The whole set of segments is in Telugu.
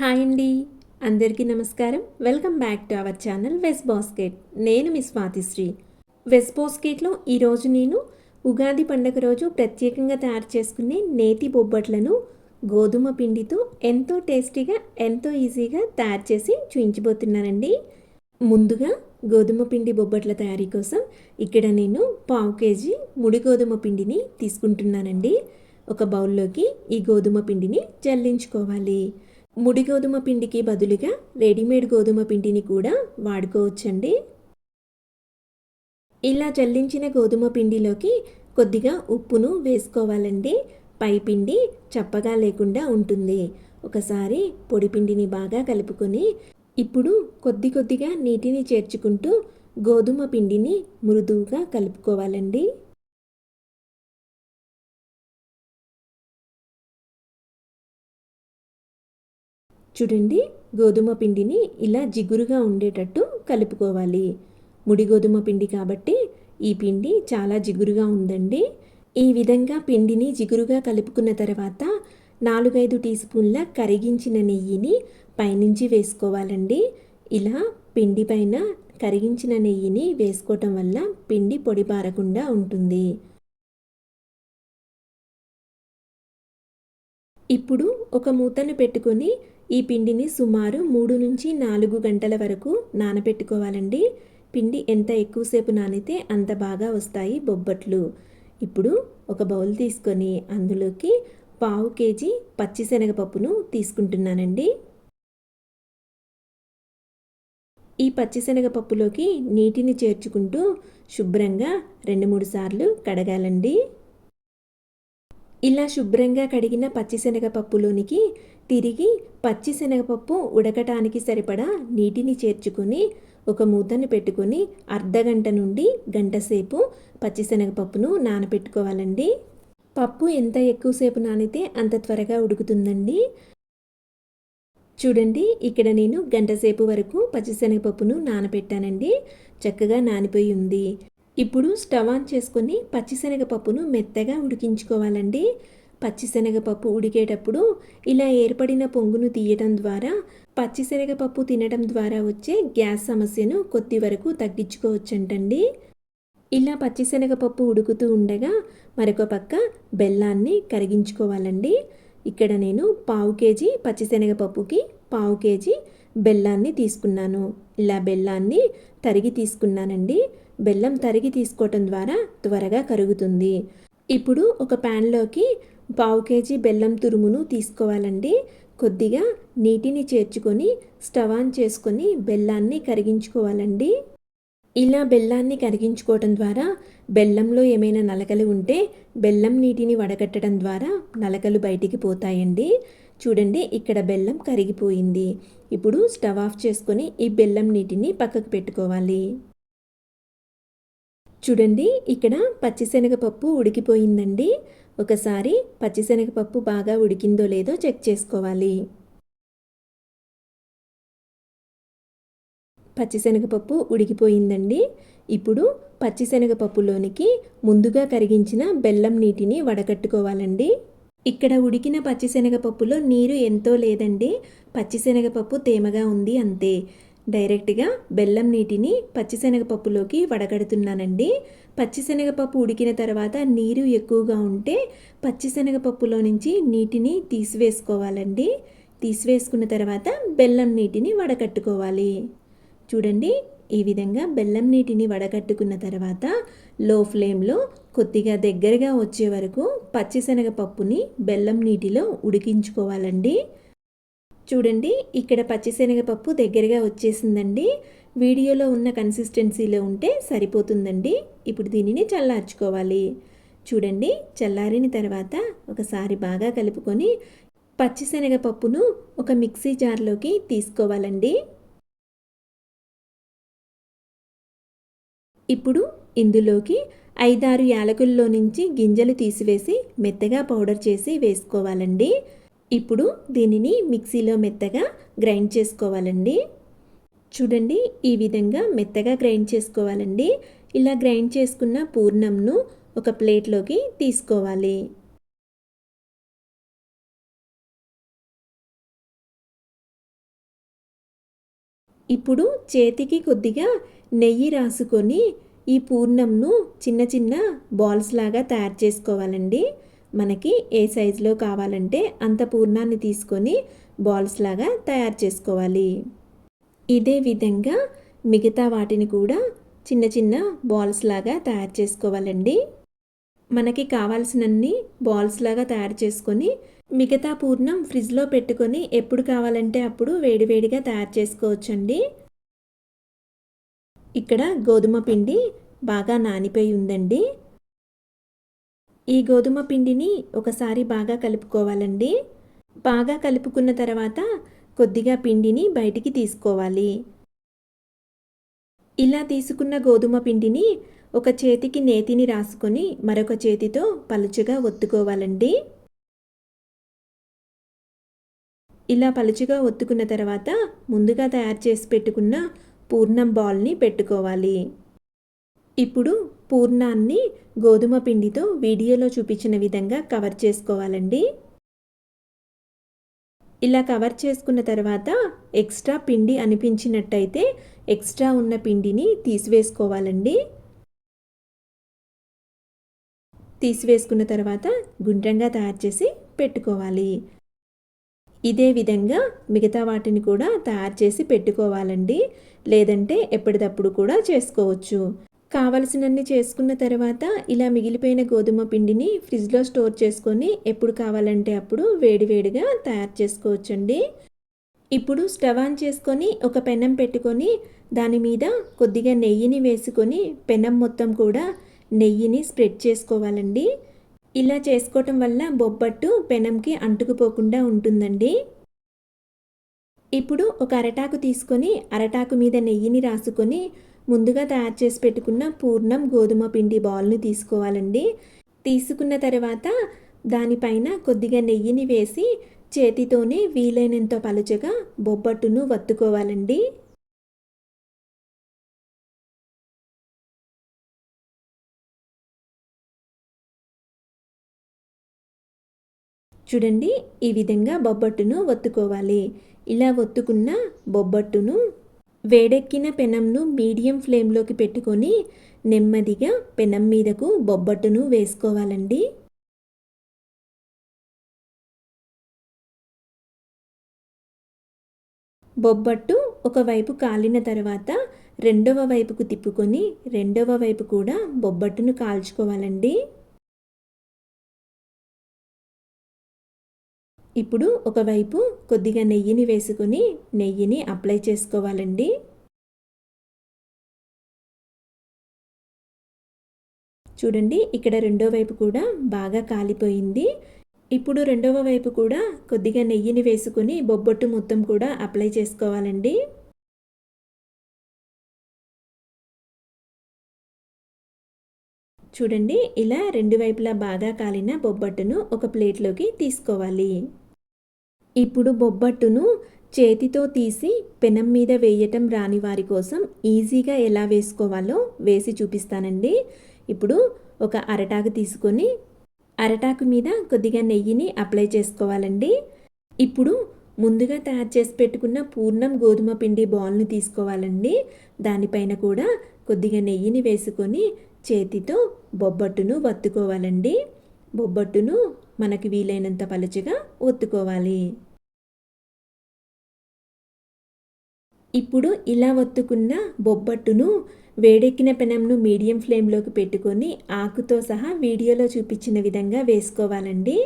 హాయ్ అండి, అందరికీ నమస్కారం. Welcome back to our channel veg basket. నేను మీ స్వాతిశ్రీ. వెజ్ బాస్కెట్లో ఈరోజు నేను ఉగాది పండుగ రోజు ప్రత్యేకంగా తయారు చేసుకునే నేతి బొబ్బట్లను గోధుమ పిండితో ఎంతో టేస్టీగా ఎంతో ఈజీగా తయారు చేసి చూపించబోతున్నానండి. ముందుగా గోధుమ పిండి బొబ్బట్ల తయారీ కోసం ఇక్కడ నేను 1/2 కేజీ ముడి గోధుమ పిండిని తీసుకుంటున్నానండి. ఒక బౌల్లోకి ఈ గోధుమ పిండిని జల్లించుకోవాలి. ముడి గోధుమ పిండికి బదులుగా రెడీమేడ్ గోధుమ పిండిని కూడా వాడుకోవచ్చండి. ఇలా జల్లించిన గోధుమ పిండిలోకి కొద్దిగా ఉప్పును వేసుకోవాలండి. పై పిండి చప్పగా లేకుండా ఉంటుంది. ఒకసారి పొడి పిండిని బాగా కలుపుకొని ఇప్పుడు కొద్దిగా నీటిని చేర్చుకుంటూ గోధుమ పిండిని మృదువుగా కలుపుకోవాలండి. చూడండి, గోధుమ పిండిని ఇలా జిగురుగా ఉండేటట్టు కలుపుకోవాలి. ముడి గోధుమ పిండి కాబట్టి ఈ పిండి చాలా జిగురుగా ఉందండి. ఈ విధంగా పిండిని జిగురుగా కలుపుకున్న తర్వాత 4-5 టీ స్పూన్ల కరిగించిన నెయ్యిని పైనుంచి వేసుకోవాలండి. ఇలా పిండి పైన కరిగించిన నెయ్యిని వేసుకోవటం వల్ల పిండి పొడిబారకుండా ఉంటుంది. ఇప్పుడు ఒక మూతను పెట్టుకొని ఈ పిండిని సుమారు 3-4 గంటల వరకు నానబెట్టుకోవాలండి. పిండి ఎంత ఎక్కువసేపు నానితే అంత బాగా వస్తాయి బొబ్బట్లు. ఇప్పుడు ఒక బౌల్ తీసుకొని అందులోకి 1/2 కేజీ పచ్చిశనగపప్పును తీసుకుంటున్నానండి. ఈ పచ్చిశనగపప్పులోకి నీటిని చేర్చుకుంటూ శుభ్రంగా 2-3 సార్లు కడగాలండి. ఇలా శుభ్రంగా కడిగిన పచ్చిశనగపప్పులోనికి తిరిగి పచ్చిశనగపప్పు ఉడకటానికి సరిపడా నీటిని చేర్చుకొని ఒక మూతను పెట్టుకొని అర్ధగంట నుండి గంట సేపు పచ్చిశనగపప్పును నానబెట్టుకోవాలండి. పప్పు ఎంత ఎక్కువసేపు నానితే అంత త్వరగా ఉడుకుతుందండి. చూడండి, ఇక్కడ నేను గంట సేపు వరకు పచ్చిశనగపప్పును నానబెట్టానండి. చక్కగా నానిపోయి ఉంది. ఇప్పుడు స్టవ్ ఆన్ చేసుకొని పచ్చిశనగపప్పును మెత్తగా ఉడికించుకోవాలండి. పచ్చిశనగపప్పు ఉడికేటప్పుడు ఇలా ఏర్పడిన పొంగును తీయటం ద్వారా పచ్చిశనగపప్పు తినడం ద్వారా వచ్చే గ్యాస్ సమస్యను కొద్ది వరకు తగ్గించుకోవచ్చంటండి. ఇలా పచ్చిశనగపప్పు ఉడుకుతూ ఉండగా మరొక పక్క బెల్లాన్ని కరిగించుకోవాలండి. ఇక్కడ నేను 1/2 కేజీ పచ్చిశనగపప్పుకి 1/2 కేజీ బెల్లాన్ని తీసుకున్నాను. ఇలా బెల్లాన్ని తరిగి తీసుకున్నానండి. బెల్లం తరిగి తీసుకోవటం ద్వారా త్వరగా కరుగుతుంది. ఇప్పుడు ఒక ప్యాన్లోకి 1/2 కేజీ బెల్లం తురుమును తీసుకోవాలండి. కొద్దిగా నీటిని చేర్చుకొని స్టవ్ ఆన్ చేసుకొని బెల్లాన్ని కరిగించుకోవాలండి. ఇలా బెల్లాన్ని కరిగించుకోవటం ద్వారా బెల్లంలో ఏమైనా నలకలు ఉంటే బెల్లం నీటిని వడగట్టడం ద్వారా నలకలు బయటికి పోతాయండి. చూడండి, ఇక్కడ బెల్లం కరిగిపోయింది. ఇప్పుడు స్టవ్ ఆఫ్ చేసుకొని ఈ బెల్లం నీటిని పక్కకు పెట్టుకోవాలి. చూడండి, ఇక్కడ పచ్చిశనగపప్పు ఉడికిపోయిందండి. ఒకసారి పచ్చిశనగపప్పు బాగా ఉడికిందో లేదో చెక్ చేసుకోవాలి. పచ్చిశనగపప్పు ఉడికిపోయిందండి. ఇప్పుడు పచ్చిశనగపప్పులోనికి ముందుగా కరిగించిన బెల్లం నీటిని వడకట్టుకోవాలండి. ఇక్కడ ఉడికిన పచ్చిశనగపప్పులో నీరు ఎంతో లేదండి. పచ్చిశనగపప్పు తేమగా ఉంది అంతే. డైరెక్ట్గా బెల్లం నీటిని పచ్చిశనగపప్పులోకి వడగడుతున్నానండి. పచ్చిశనగపప్పు ఉడికిన తర్వాత నీరు ఎక్కువగా ఉంటే పచ్చిశనగపప్పులో నుంచి నీటిని తీసివేసుకోవాలండి. తీసివేసుకున్న తర్వాత బెల్లం నీటిని వడకట్టుకోవాలి. చూడండి, ఈ విధంగా బెల్లం నీటిని వడకట్టుకున్న తర్వాత లో ఫ్లేమ్లో కొద్దిగా దగ్గరగా వచ్చే వరకు పచ్చిశనగపప్పుని బెల్లం నీటిలో ఉడికించుకోవాలండి. చూడండి, ఇక్కడ పచ్చిశనగపప్పు దగ్గరగా వచ్చేసిందండి. వీడియోలో ఉన్న కన్సిస్టెన్సీలో ఉంటే సరిపోతుందండి. ఇప్పుడు దీనిని చల్లార్చుకోవాలి. చూడండి, చల్లారిన తర్వాత ఒకసారి బాగా కలుపుకొని పచ్చిశనగపప్పును ఒక మిక్సీ జార్లోకి తీసుకోవాలండి. ఇప్పుడు ఇందులోకి 5-6 యాలకుల్లో నుంచి గింజలు తీసివేసి మెత్తగా పౌడర్ చేసి వేసుకోవాలండి. ఇప్పుడు దీనిని మిక్సీలో మెత్తగా గ్రైండ్ చేసుకోవాలండి. చూడండి, ఈ విధంగా మెత్తగా గ్రైండ్ చేసుకోవాలండి. ఇలా గ్రైండ్ చేసుకున్న పూర్ణంను ఒక ప్లేట్లోకి తీసుకోవాలి. ఇప్పుడు చేతికి కొద్దిగా నెయ్యి రాసుకొని ఈ పూర్ణంను చిన్న చిన్న బాల్స్ లాగా తయారు చేసుకోవాలండి. మనకి ఏ సైజులో కావాలంటే అంత పూర్ణాన్ని తీసుకొని బాల్స్ లాగా తయారు చేసుకోవాలి. ఇదే విధంగా మిగతా వాటిని కూడా చిన్న చిన్న బాల్స్ లాగా తయారు చేసుకోవాలండి. మనకి కావాల్సినన్ని బాల్స్ లాగా తయారు చేసుకొని మిగతా పూర్ణం ఫ్రిడ్జ్లో పెట్టుకొని ఎప్పుడు కావాలంటే అప్పుడు వేడివేడిగా తయారు చేసుకోవచ్చండి. ఇక్కడ గోధుమ పిండి బాగా నానిపోయి ఉందండి. ఈ గోధుమ పిండిని ఒకసారి బాగా కలుపుకోవాలండి. బాగా కలుపుకున్న తర్వాత కొద్దిగా పిండిని బయటికి తీసుకోవాలి. ఇలా తీసుకున్న గోధుమ పిండిని ఒక చేతికి నేతిని రాసుకొని మరొక చేతితో పలుచగా ఒత్తుకోవాలండి. ఇలా పలుచగా ఒత్తుకున్న తర్వాత ముందుగా తయారు చేసి పెట్టుకున్న పూర్ణం బాల్ని పెట్టుకోవాలి. ఇప్పుడు పూర్ణాన్ని గోధుమ పిండితో వీడియోలో చూపించిన విధంగా కవర్ చేసుకోవాలండి. ఇలా కవర్ చేసుకున్న తర్వాత ఎక్స్ట్రా పిండి అనిపించినట్టయితే ఎక్స్ట్రా ఉన్న పిండిని తీసివేసుకోవాలండి. తీసివేసుకున్న తర్వాత గుండ్రంగా తయారు చేసి పెట్టుకోవాలి. ఇదే విధంగా మిగతా వాటిని కూడా తయారు చేసి పెట్టుకోవాలండి. లేదంటే ఎప్పటికప్పుడు కూడా చేసుకోవచ్చు. కావలసినన్ని చేసుకున్న తర్వాత ఇలా మిగిలిపోయిన గోధుమ పిండిని ఫ్రిడ్జ్లో స్టోర్ చేసుకొని ఎప్పుడు కావాలంటే అప్పుడు వేడివేడిగా తయారు చేసుకోవచ్చండి. ఇప్పుడు స్టవ్ ఆన్ చేసుకొని ఒక పెనం పెట్టుకొని దాని మీద కొద్దిగా నెయ్యిని వేసుకొని పెనం మొత్తం కూడా నెయ్యిని స్ప్రెడ్ చేసుకోవాలండి. ఇలా చేసుకోవటం వల్ల బొబ్బట్టు పెనంకి అంటుకుపోకుండా ఉంటుందండి. ఇప్పుడు ఒక అరటాకు తీసుకొని అరటాకు మీద నెయ్యిని రాసుకొని ముందుగా తయారు చేసి పెట్టుకున్న పూర్ణం గోధుమ పిండి బాల్ని తీసుకోవాలండి. తీసుకున్న తర్వాత దానిపైన కొద్దిగా నెయ్యిని వేసి చేతితోనే వీలైనంత పలుచగా బొబ్బట్టును వత్తుకోవాలండి. చూడండి, ఈ విధంగా బొబ్బట్టును ఒత్తుకోవాలి. ఇలా ఒత్తుకున్న బొబ్బట్టును వేడెక్కిన పెనంను మీడియం ఫ్లేమ్లోకి పెట్టుకొని నెమ్మదిగా పెనం మీదకు బొబ్బట్టును వేసుకోవాలండి. బొబ్బట్టు ఒకవైపు కాలిన తర్వాత రెండవ వైపుకు తిప్పుకొని రెండవ వైపు కూడా బొబ్బట్టును కాల్చుకోవాలండి. ఇప్పుడు ఒకవైపు కొద్దిగా నెయ్యిని వేసుకొని నెయ్యిని అప్లై చేసుకోవాలండి. చూడండి, ఇక్కడ రెండో వైపు కూడా బాగా కాలిపోయింది. ఇప్పుడు రెండవ వైపు కూడా కొద్దిగా నెయ్యిని వేసుకొని బొబ్బట్టు మొత్తం కూడా అప్లై చేసుకోవాలండి. చూడండి, ఇలా రెండు వైపులా బాగా కాలిన బొబ్బట్టును ఒక ప్లేట్లోకి తీసుకోవాలి. ఇప్పుడు బొబ్బట్టును చేతితో తీసి పెనం మీద వేయటం రాని వారి కోసం ఈజీగా ఎలా వేసుకోవాలో వేసి చూపిస్తానండి. ఇప్పుడు ఒక అరటాకు తీసుకొని అరటాకు మీద కొద్దిగా నెయ్యిని అప్లై చేసుకోవాలండి. ఇప్పుడు ముందుగా తయారు చేసి పెట్టుకున్న పూర్ణం గోధుమ పిండి బాల్ని తీసుకోవాలండి. దానిపైన కూడా కొద్దిగా నెయ్యిని వేసుకొని చేతితో బొబ్బట్టును వత్తుకోవాలండి. బొబ్బట్టును మనకి వీలైనంత పలుచగా ఒత్తుకోవాలి. ఇప్పుడు ఇలా ఒత్తుకున్న బొబ్బట్టును వేడెక్కిన పెనంను మీడియం ఫ్లేమ్లోకి పెట్టుకొని ఆకుతో సహా వీడియోలో చూపించిన విధంగా వేసుకోవాలండి.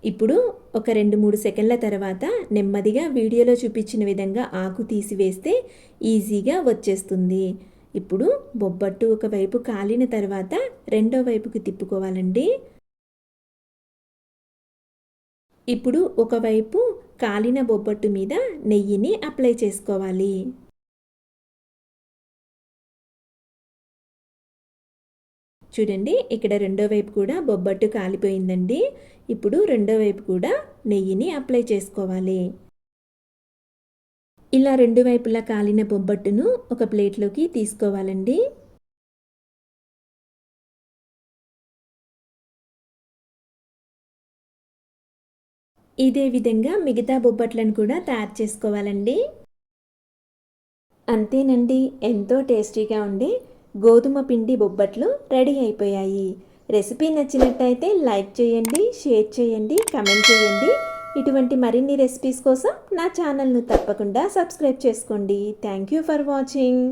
ఇప్పుడు ఒక 2-3 సెకండ్ల తర్వాత నెమ్మదిగా వీడియోలో చూపించిన విధంగా ఆకు తీసివేస్తే ఈజీగా వచ్చేస్తుంది. ఇప్పుడు బొబ్బట్టు ఒకవైపు కాలిన తర్వాత రెండో వైపుకి తిప్పుకోవాలండి. ఇప్పుడు ఒకవైపు కాలిన బొబ్బట్టు మీద నెయ్యిని అప్లై చేసుకోవాలి. చూడండి, ఇక్కడ రెండో వైపు కూడా బొబ్బట్టు కాలిపోయిందండి. ఇప్పుడు రెండో వైపు కూడా నెయ్యిని అప్లై చేసుకోవాలి. ఇలా రెండు వైపులా కాలిన బొబ్బట్టును ఒక ప్లేట్లోకి తీసుకోవాలండి. ఇదే విధంగా మిగతా బొబ్బట్లను కూడా తయారు చేసుకోవాలండి. అంతేనండి, ఎంతో టేస్టీగా ఉండే గోధుమ పిండి బొబ్బట్లు రెడీ అయిపోయాయి. రెసిపీ నచ్చినట్టయితే లైక్ చేయండి, షేర్ చేయండి, కమెంట్ చేయండి. ఇటువంటి మరిన్ని రెసిపీస్ కోసం నా ఛానల్ను తప్పకుండా సబ్స్క్రైబ్ చేసుకోండి. Thank you for watching.